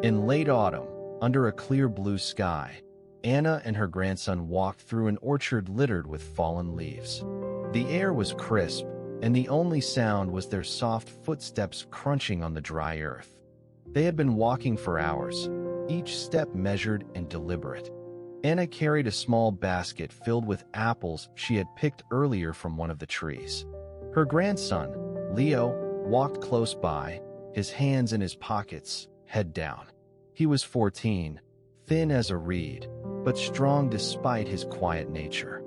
In late autumn, under a clear blue sky, Anna and her grandson walked through an orchard littered with fallen leaves. The air was crisp, and the only sound was their soft footsteps crunching on the dry earth. They had been walking for hours, each step measured and deliberate. Anna carried a small basket filled with apples she had picked earlier from one of the trees. Her grandson, Leo, walked close by, his hands in his pockets, head down. He was 14, thin as a reed, but strong despite his quiet nature.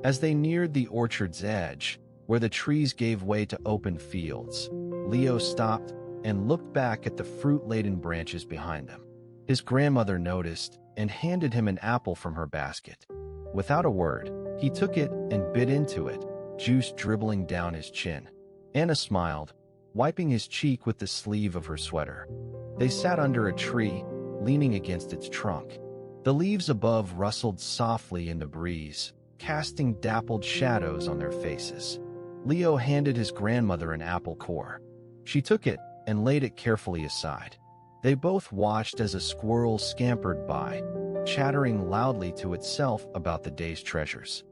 As they neared the orchard's edge, where the trees gave way to open fields, Leo stopped and looked back at the fruit-laden branches behind them. His grandmother noticed and handed him an apple from her basket. Without a word, he took it and bit into it, juice dribbling down his chin. Anna smiled, wiping his cheek with the sleeve of her sweater. They sat under a tree, leaning against its trunk. The leaves above rustled softly in the breeze, casting dappled shadows on their faces. Leo handed his grandmother an apple core. She took it and laid it carefully aside. They both watched as a squirrel scampered by, chattering loudly to itself about the day's treasures.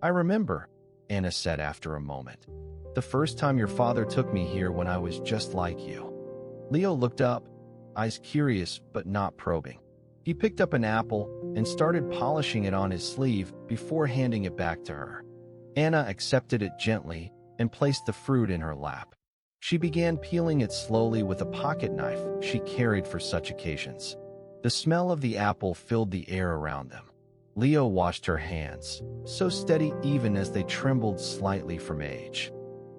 "I remember," Anna said after a moment. "The first time your father took me here when I was just like you." Leo looked up, eyes curious but not probing. He picked up an apple and started polishing it on his sleeve before handing it back to her. Anna accepted it gently and placed the fruit in her lap. She began peeling it slowly with a pocket knife she carried for such occasions. The smell of the apple filled the air around them. Leo washed her hands, so steady even as they trembled slightly from age.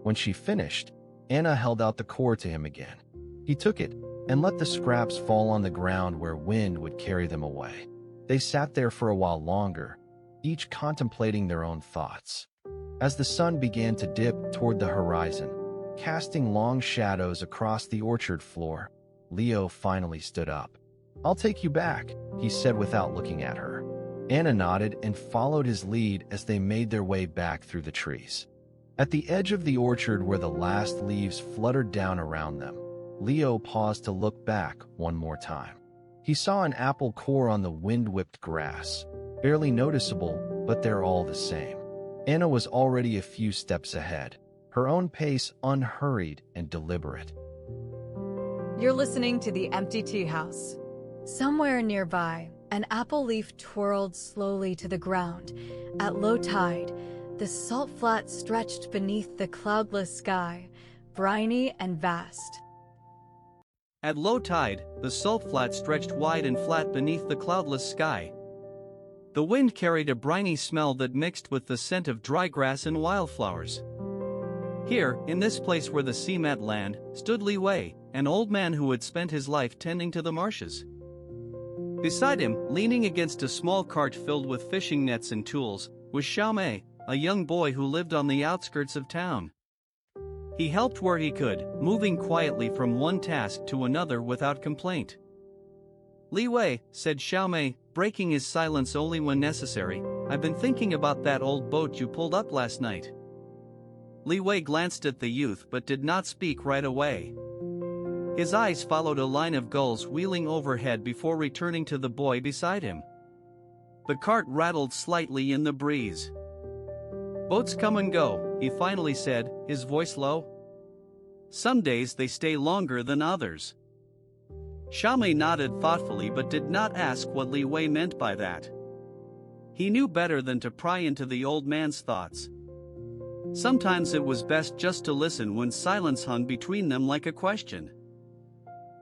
When she finished, Anna held out the core to him again. He took it and let the scraps fall on the ground where wind would carry them away. They sat there for a while longer, each contemplating their own thoughts. As the sun began to dip toward the horizon, casting long shadows across the orchard floor, Leo finally stood up. "I'll take you back," he said without looking at her. Anna nodded and followed his lead as they made their way back through the trees. At the edge of the orchard where the last leaves fluttered down around them, Leo paused to look back one more time. He saw an apple core on the wind-whipped grass, barely noticeable, but they're all the same. Anna was already a few steps ahead, her own pace unhurried and deliberate. You're listening to the Empty Teahouse. Somewhere nearby, an apple leaf twirled slowly to the ground. At low tide, the salt flat stretched beneath the cloudless sky, briny and vast. At low tide, the salt flat stretched wide and flat beneath the cloudless sky. The wind carried a briny smell that mixed with the scent of dry grass and wildflowers. Here, in this place where the sea met land, stood Li Wei, an old man who had spent his life tending to the marshes. Beside him, leaning against a small cart filled with fishing nets and tools, was Xiaomei, a young boy who lived on the outskirts of town. He helped where he could, moving quietly from one task to another without complaint. "Li Wei," said Xiaomei, breaking his silence only when necessary, "I've been thinking about that old boat you pulled up last night." Li Wei glanced at the youth but did not speak right away. His eyes followed a line of gulls wheeling overhead before returning to the boy beside him. The cart rattled slightly in the breeze. "Boats come and go," he finally said, his voice low. "Some days they stay longer than others." Xiaomei nodded thoughtfully but did not ask what Li Wei meant by that. He knew better than to pry into the old man's thoughts. Sometimes it was best just to listen when silence hung between them like a question.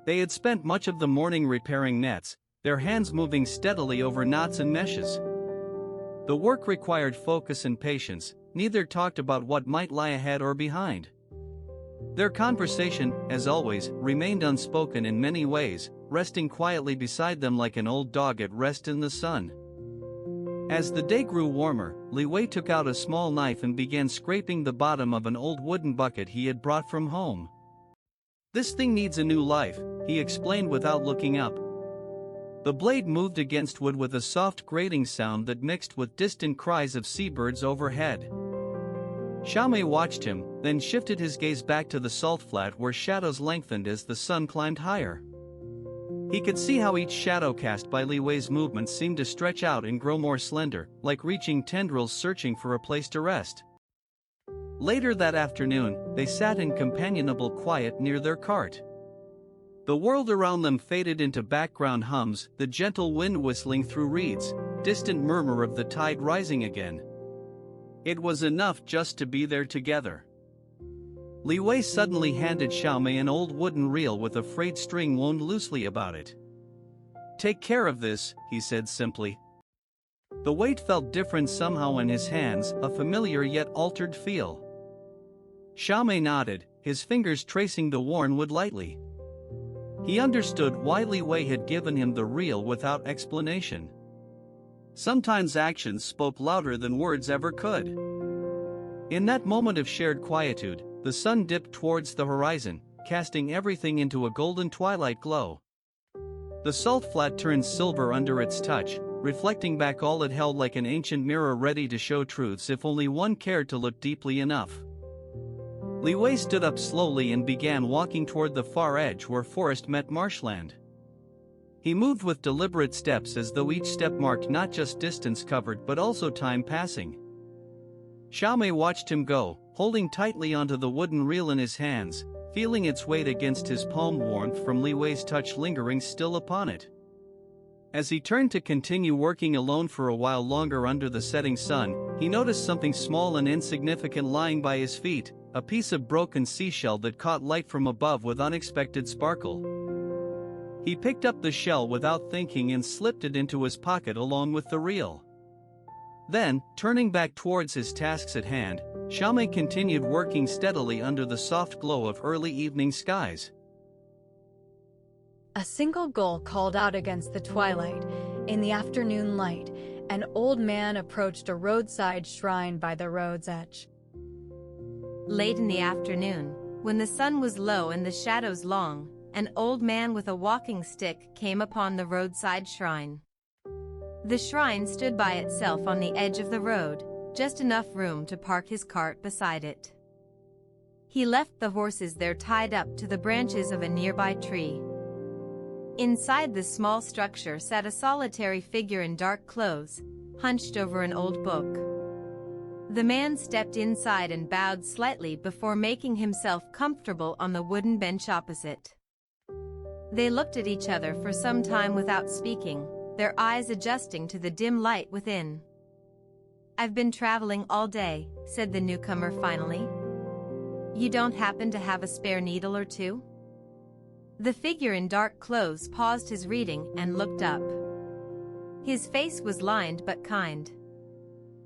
They had spent much of the morning repairing nets, their hands moving steadily over knots and meshes. The work required focus and patience, neither talked about what might lie ahead or behind. Their conversation, as always, remained unspoken in many ways, resting quietly beside them like an old dog at rest in the sun. As the day grew warmer, Li Wei took out a small knife and began scraping the bottom of an old wooden bucket he had brought from home. "This thing needs a new life," he explained without looking up. The blade moved against wood with a soft grating sound that mixed with distant cries of seabirds overhead. Xiaomei watched him, then shifted his gaze back to the salt flat where shadows lengthened as the sun climbed higher. He could see how each shadow cast by Li Wei's movements seemed to stretch out and grow more slender, like reaching tendrils searching for a place to rest. Later that afternoon, they sat in companionable quiet near their cart. The world around them faded into background hums, the gentle wind whistling through reeds, distant murmur of the tide rising again. It was enough just to be there together. Li Wei suddenly handed Xiaomei an old wooden reel with a frayed string wound loosely about it. "Take care of this," he said simply. The weight felt different somehow in his hands, a familiar yet altered feel. Xiaomei nodded, his fingers tracing the worn wood lightly. He understood why Li Wei had given him the reel without explanation. Sometimes actions spoke louder than words ever could. In that moment of shared quietude, the sun dipped towards the horizon, casting everything into a golden twilight glow. The salt flat turned silver under its touch, reflecting back all it held like an ancient mirror ready to show truths if only one cared to look deeply enough. Li Wei stood up slowly and began walking toward the far edge where forest met marshland. He moved with deliberate steps as though each step marked not just distance covered but also time passing. Xiaomei watched him go, holding tightly onto the wooden reel in his hands, feeling its weight against his palm, warmth from Li Wei's touch lingering still upon it. As he turned to continue working alone for a while longer under the setting sun, he noticed something small and insignificant lying by his feet, a piece of broken seashell that caught light from above with unexpected sparkle. He picked up the shell without thinking and slipped it into his pocket along with the reel. Then, turning back towards his tasks at hand, Xiaomei continued working steadily under the soft glow of early evening skies. A single gull called out against the twilight. In the afternoon light, an old man approached a roadside shrine by the road's edge. Late in the afternoon, when the sun was low and the shadows long, an old man with a walking stick came upon the roadside shrine. The shrine stood by itself on the edge of the road, just enough room to park his cart beside it. He left the horses there tied up to the branches of a nearby tree. Inside the small structure sat a solitary figure in dark clothes, hunched over an old book. The man stepped inside and bowed slightly before making himself comfortable on the wooden bench opposite. They looked at each other for some time without speaking, their eyes adjusting to the dim light within. "I've been traveling all day," said the newcomer finally. "You don't happen to have a spare needle or two?" The figure in dark clothes paused his reading and looked up. His face was lined but kind.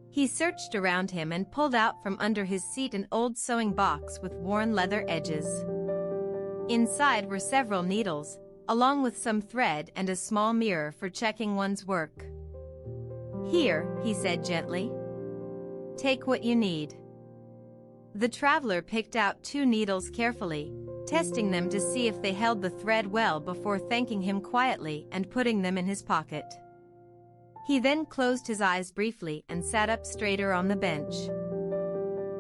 He searched around him and pulled out from under his seat an old sewing box with worn leather edges. Inside were several needles, along with some thread and a small mirror for checking one's work. "Here," he said gently. "Take what you need." The traveler picked out 2 needles carefully, testing them to see if they held the thread well before thanking him quietly and putting them in his pocket. He then closed his eyes briefly and sat up straighter on the bench.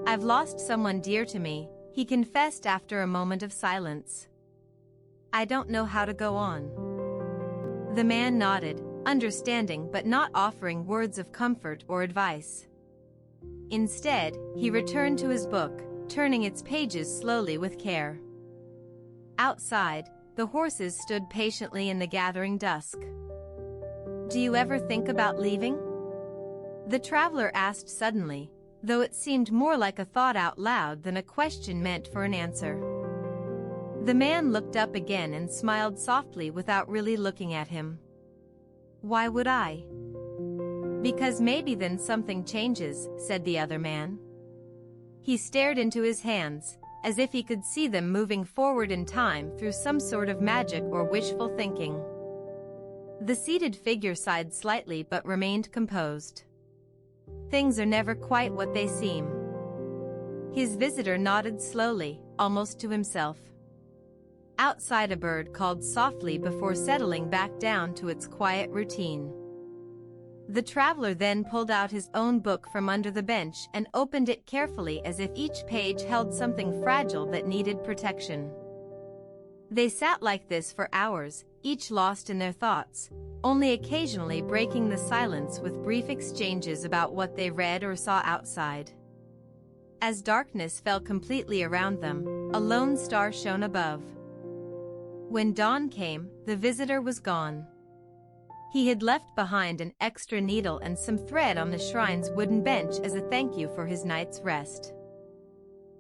"I've lost someone dear to me," he confessed after a moment of silence. "I don't know how to go on." The man nodded, understanding but not offering words of comfort or advice. Instead, he returned to his book, turning its pages slowly with care. Outside, the horses stood patiently in the gathering dusk. "Do you ever think about leaving?" the traveler asked suddenly, though it seemed more like a thought out loud than a question meant for an answer. The man looked up again and smiled softly without really looking at him. "Why would I?" "Because maybe then something changes," said the other man. He stared into his hands, as if he could see them moving forward in time through some sort of magic or wishful thinking. The seated figure sighed slightly but remained composed. "Things are never quite what they seem." His visitor nodded slowly, almost to himself. Outside, a bird called softly before settling back down to its quiet routine. The traveler then pulled out his own book from under the bench and opened it carefully as if each page held something fragile that needed protection. They sat like this for hours, each lost in their thoughts, only occasionally breaking the silence with brief exchanges about what they read or saw outside. As darkness fell completely around them, a lone star shone above. When dawn came, the visitor was gone. He had left behind an extra needle and some thread on the shrine's wooden bench as a thank you for his night's rest.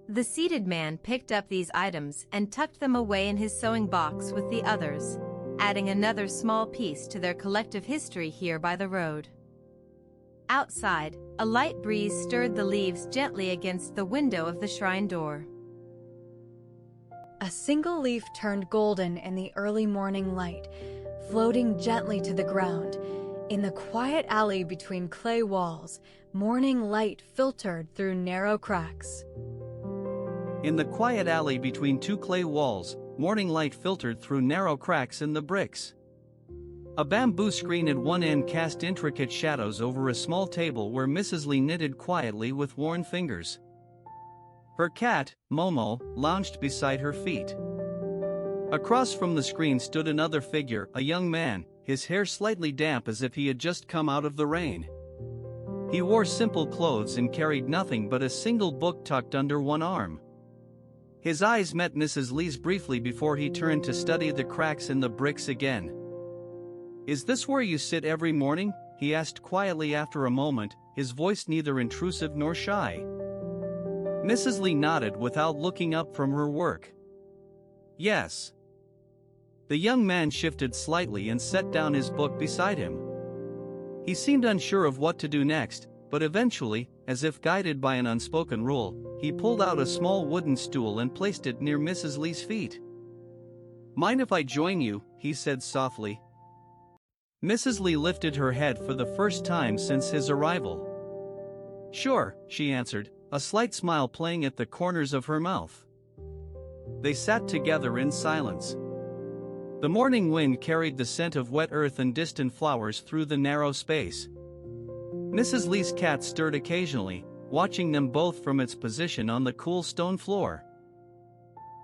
The seated man picked up these items and tucked them away in his sewing box with the others, adding another small piece to their collective history here by the road. Outside, a light breeze stirred the leaves gently against the window of the shrine door. A single leaf turned golden in the early morning light, floating gently to the ground. In the quiet alley between clay walls, morning light filtered through narrow cracks. In the quiet alley between two clay walls, morning light filtered through narrow cracks in the bricks. A bamboo screen at one end cast intricate shadows over a small table where Mrs. Lee knitted quietly with worn fingers. Her cat, Momo, lounged beside her feet. Across from the screen stood another figure, a young man, his hair slightly damp as if he had just come out of the rain. He wore simple clothes and carried nothing but a single book tucked under one arm. His eyes met Mrs. Lee's briefly before he turned to study the cracks in the bricks again. "Is this where you sit every morning?" he asked quietly after a moment, his voice neither intrusive nor shy. Mrs. Lee nodded without looking up from her work. "Yes." The young man shifted slightly and set down his book beside him. He seemed unsure of what to do next, but eventually, as if guided by an unspoken rule, he pulled out a small wooden stool and placed it near Mrs. Lee's feet. "Mind if I join you?" he said softly. Mrs. Lee lifted her head for the first time since his arrival. "Sure," she answered, a slight smile playing at the corners of her mouth. They sat together in silence. The morning wind carried the scent of wet earth and distant flowers through the narrow space. Mrs. Lee's cat stirred occasionally, watching them both from its position on the cool stone floor.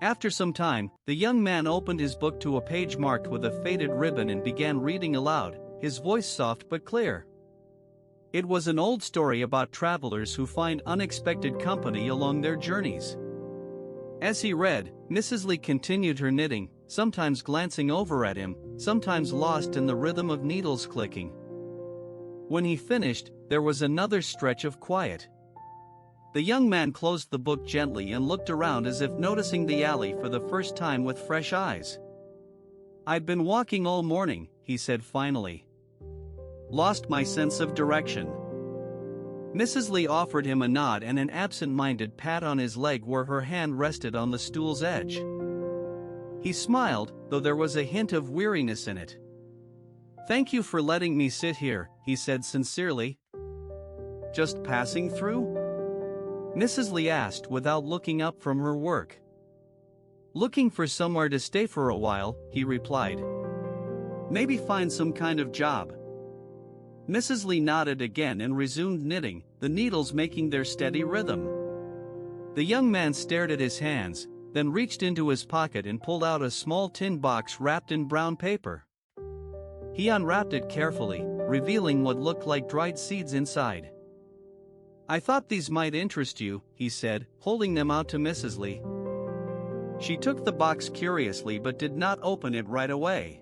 After some time, the young man opened his book to a page marked with a faded ribbon and began reading aloud, his voice soft but clear. It was an old story about travelers who find unexpected company along their journeys. As he read, Mrs. Lee continued her knitting, sometimes glancing over at him, sometimes lost in the rhythm of needles clicking. When he finished, there was another stretch of quiet. The young man closed the book gently and looked around as if noticing the alley for the first time with fresh eyes. "I've been walking all morning," he said finally. "Lost my sense of direction." Mrs. Lee offered him a nod and an absent-minded pat on his leg where her hand rested on the stool's edge. He smiled, though there was a hint of weariness in it. "Thank you for letting me sit here," he said sincerely. "Just passing through?" Mrs. Lee asked without looking up from her work. "Looking for somewhere to stay for a while," he replied. "Maybe find some kind of job." Mrs. Lee nodded again and resumed knitting, the needles making their steady rhythm. The young man stared at his hands, then reached into his pocket and pulled out a small tin box wrapped in brown paper. He unwrapped it carefully, revealing what looked like dried seeds inside. "I thought these might interest you," he said, holding them out to Mrs. Lee. She took the box curiously but did not open it right away.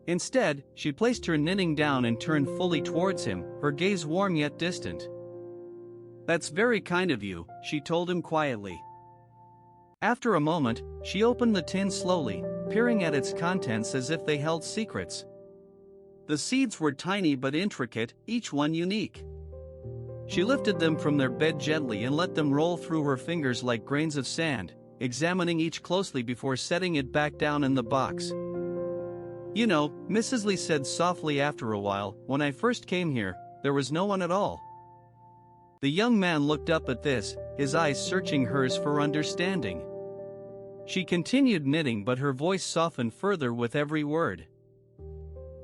Instead, she placed her knitting down and turned fully towards him, her gaze warm yet distant. "That's very kind of you," she told him quietly. After a moment, she opened the tin slowly, peering at its contents as if they held secrets. The seeds were tiny but intricate, each one unique. She lifted them from their bed gently and let them roll through her fingers like grains of sand, examining each closely before setting it back down in the box. "You know," Mrs. Lee said softly after a while, "when I first came here, there was no one at all." The young man looked up at this, his eyes searching hers for understanding. She continued knitting but her voice softened further with every word.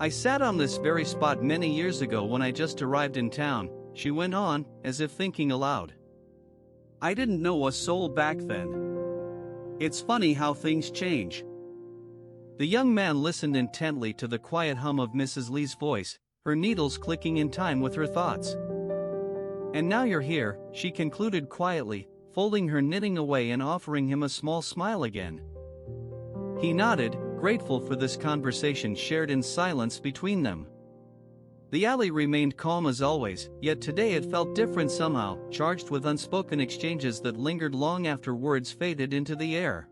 "I sat on this very spot many years ago when I just arrived in town," she went on, as if thinking aloud. "I didn't know a soul back then. It's funny how things change. The young man listened intently to the quiet hum of Mrs. Lee's voice, her needles clicking in time with her thoughts. "And now you're here," she concluded quietly, folding her knitting away and offering him a small smile again. He nodded, grateful for this conversation shared in silence between them. The alley remained calm as always, yet today it felt different somehow, charged with unspoken exchanges that lingered long after words faded into the air.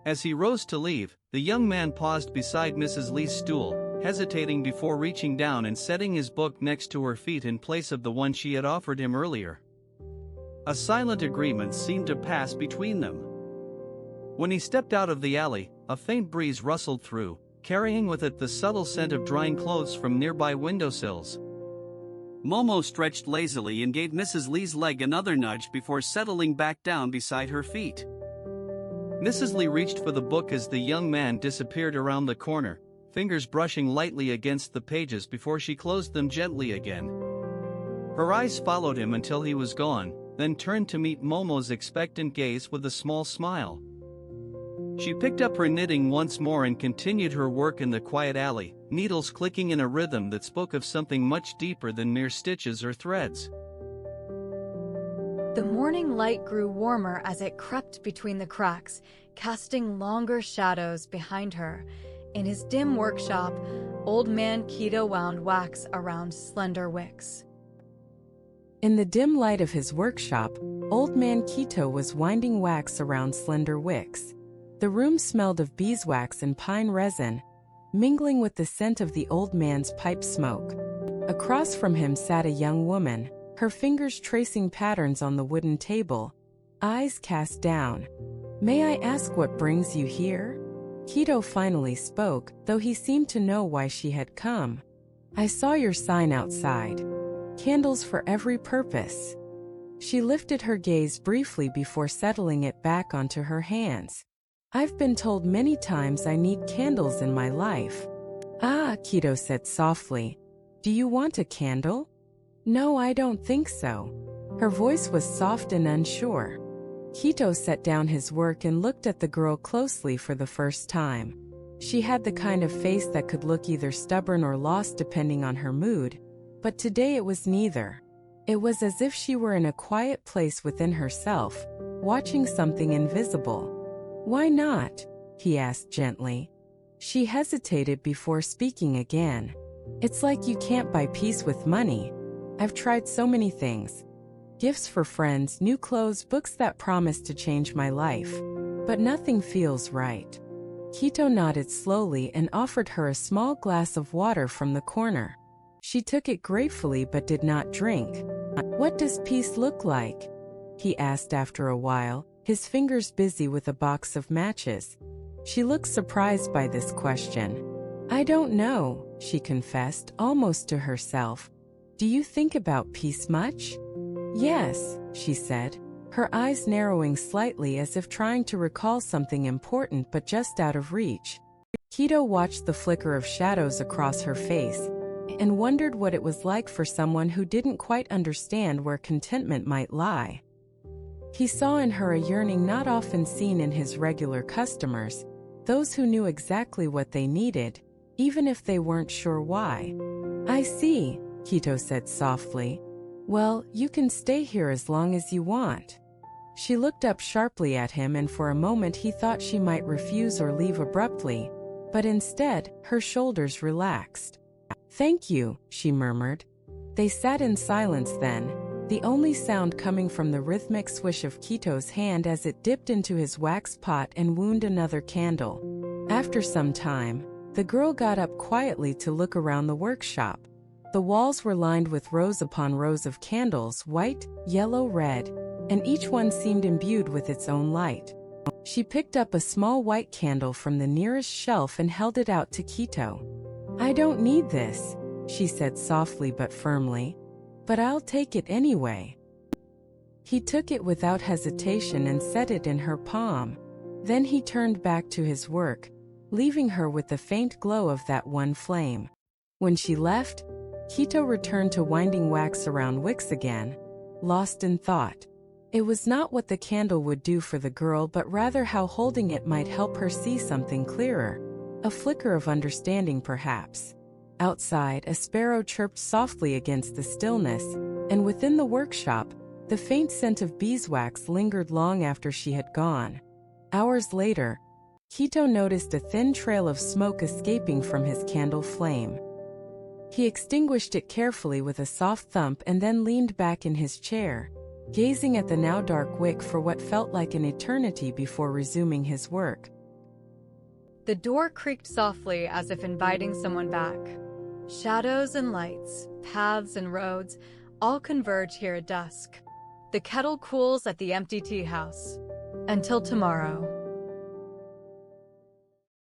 As he rose to leave, the young man paused beside Mrs. Lee's stool, hesitating before reaching down and setting his book next to her feet in place of the one she had offered him earlier. A silent agreement seemed to pass between them. When he stepped out of the alley, a faint breeze rustled through, carrying with it the subtle scent of drying clothes from nearby windowsills. Momo stretched lazily and gave Mrs. Lee's leg another nudge before settling back down beside her feet. Mrs. Lee reached for the book as the young man disappeared around the corner, fingers brushing lightly against the pages before she closed them gently again. Her eyes followed him until he was gone, then turned to meet Momo's expectant gaze with a small smile. She picked up her knitting once more and continued her work in the quiet alley, needles clicking in a rhythm that spoke of something much deeper than mere stitches or threads. The morning light grew warmer as it crept between the cracks, casting longer shadows behind her. In his dim workshop, Old Man Keto wound wax around slender wicks. In the dim light of his workshop, Old Man Keto was winding wax around slender wicks. The room smelled of beeswax and pine resin, mingling with the scent of the old man's pipe smoke. Across from him sat a young woman, her fingers tracing patterns on the wooden table, eyes cast down. "May I ask what brings you here?" Keto finally spoke, though he seemed to know why she had come. "I saw your sign outside. Candles for every purpose." She lifted her gaze briefly before settling it back onto her hands. "I've been told many times I need candles in my life." "Ah," Keto said softly. "Do you want a candle?" "No, I don't think so." Her voice was soft and unsure. Keto set down his work and looked at the girl closely for the first time. She had the kind of face that could look either stubborn or lost depending on her mood, but today it was neither. It was as if she were in a quiet place within herself, watching something invisible. "Why not?" he asked gently. She hesitated before speaking again. "It's like you can't buy peace with money. I've tried so many things. Gifts for friends, new clothes, books that promise to change my life. But nothing feels right." Keto nodded slowly and offered her a small glass of water from the corner. She took it gratefully but did not drink. "What does peace look like?" he asked after a while, his fingers busy with a box of matches. She looked surprised by this question. "I don't know," she confessed, almost to herself. "Do you think about peace much?" "Yes," she said, her eyes narrowing slightly as if trying to recall something important but just out of reach. Keto watched the flicker of shadows across her face and wondered what it was like for someone who didn't quite understand where contentment might lie. He saw in her a yearning not often seen in his regular customers, those who knew exactly what they needed, even if they weren't sure why. "I see," Keto said softly. "Well, you can stay here as long as you want." She looked up sharply at him and for a moment he thought she might refuse or leave abruptly, but instead, her shoulders relaxed. "Thank you," she murmured. They sat in silence then, the only sound coming from the rhythmic swish of Keto's hand as it dipped into his wax pot and wound another candle. After some time, the girl got up quietly to look around the workshop. The walls were lined with rows upon rows of candles, white, yellow, red, and each one seemed imbued with its own light. She picked up a small white candle from the nearest shelf and held it out to Keto. "I don't need this," she said softly but firmly, "but I'll take it anyway." He took it without hesitation and set it in her palm. Then he turned back to his work, leaving her with the faint glow of that one flame. When she left, Keto returned to winding wax around wicks again, lost in thought. It was not what the candle would do for the girl but rather how holding it might help her see something clearer. A flicker of understanding, perhaps. Outside, a sparrow chirped softly against the stillness, and within the workshop, the faint scent of beeswax lingered long after she had gone. Hours later, Quito noticed a thin trail of smoke escaping from his candle flame. He extinguished it carefully with a soft thump and then leaned back in his chair, gazing at the now dark wick for what felt like an eternity before resuming his work. The door creaked softly as if inviting someone back. Shadows and lights, paths and roads, all converge here at dusk. The kettle cools at the empty tea house. Until tomorrow.